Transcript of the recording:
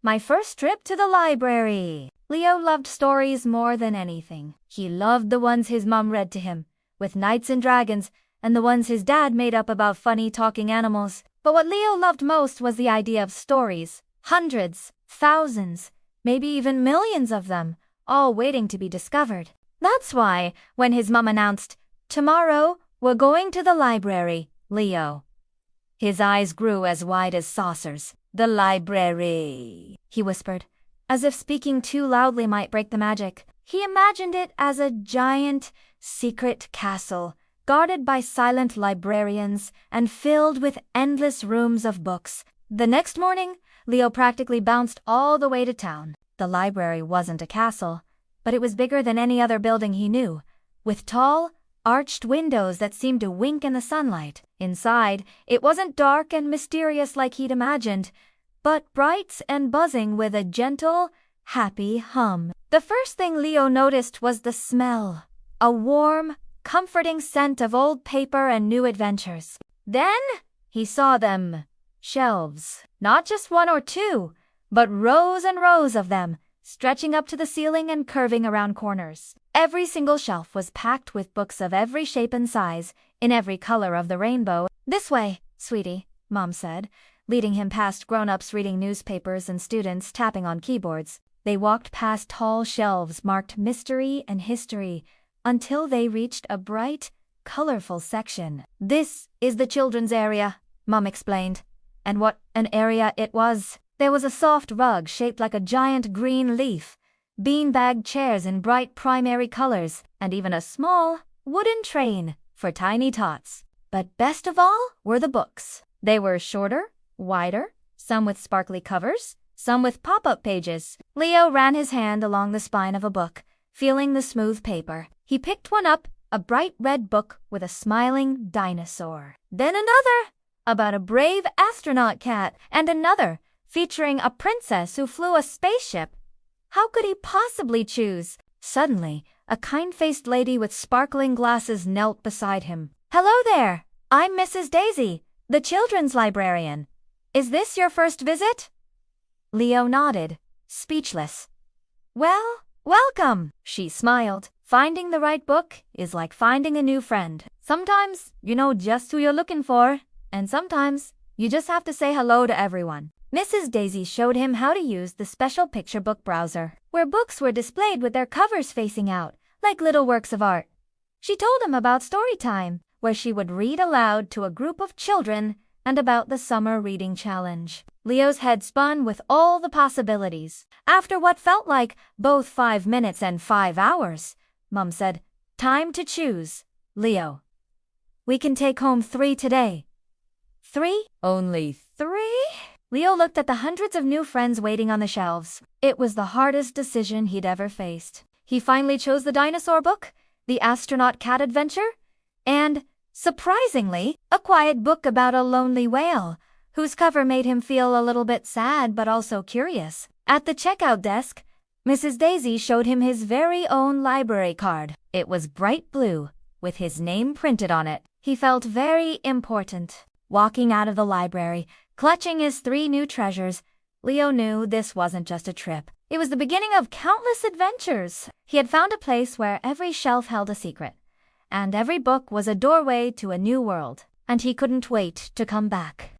My first trip to the library. Leo loved stories more than anything. He loved the ones his mom read to him, with knights and dragons, and the ones his dad made up about funny talking animals. But what Leo loved most was the idea of stories. Hundreds, thousands, maybe even millions of them, all waiting to be discovered. That's why, when his mom announced, "Tomorrow, we're going to the library," his eyes grew as wide as saucers. "The library," he whispered, as if speaking too loudly might break the magic. He imagined it as a giant, secret castle, guarded by silent librarians and filled with endless rooms of books. The next morning, Leo practically bounced all the way to town. The library wasn't a castle, but it was bigger than any other building he knew, with tall, arched windows that seemed to wink in the sunlight. Inside, it wasn't dark and mysterious like he'd imagined, but bright and buzzing with a gentle, happy hum. The first thing Leo noticed was the smell, a warm, comforting scent of old paper and new adventures. Then he saw them. Shelves. Not just one or two, but rows and rows of them, stretching up to the ceiling and curving around corners. Every single shelf was packed with books of every shape and size, in every color of the rainbow. "This way, sweetie," Mom said, leading him past grown-ups reading newspapers and students tapping on keyboards. They walked past tall shelves marked mystery and history until they reached a bright, colorful section. "This is the children's area," Mom explained. And what an area it was! There was a soft rug shaped like a giant green leaf, beanbag chairs in bright primary colors, and even a small, wooden train for tiny tots. But best of all were the books. They were shorter, wider, some with sparkly covers, some with pop-up pages. Leo ran his hand along the spine of a book, feeling the smooth paper. He picked one up, a bright red book with a smiling dinosaur. Then another, about a brave astronaut cat, and another, featuring a princess who flew a spaceship. How could he possibly choose? Suddenly, a kind-faced lady with sparkling glasses knelt beside him. "Hello there! I'm Mrs. Daisy, the children's librarian. Is this your first visit?" Leo nodded, speechless. "Well, welcome," she smiled. "Finding the right book is like finding a new friend. Sometimes you know just who you're looking for, and sometimes you just have to say hello to everyone." Mrs. Daisy showed him how to use the special picture book browser, where books were displayed with their covers facing out, like little works of art. She told him about story time, where she would read aloud to a group of children, and about the summer reading challenge. Leo's head spun with all the possibilities. After what felt like both 5 minutes and 5 hours, Mom said, "Time to choose, Leo. We can take home 3 today." 3? Only 3? Leo looked at the hundreds of new friends waiting on the shelves. It was the hardest decision he'd ever faced. He finally chose the dinosaur book, the astronaut cat adventure, and, surprisingly, a quiet book about a lonely whale, whose cover made him feel a little bit sad but also curious. At the checkout desk, Mrs. Daisy showed him his very own library card. It was bright blue, with his name printed on it. He felt very important. Walking out of the library, clutching his 3 new treasures, Leo knew this wasn't just a trip. It was the beginning of countless adventures. He had found a place where every shelf held a secret, and every book was a doorway to a new world, and he couldn't wait to come back.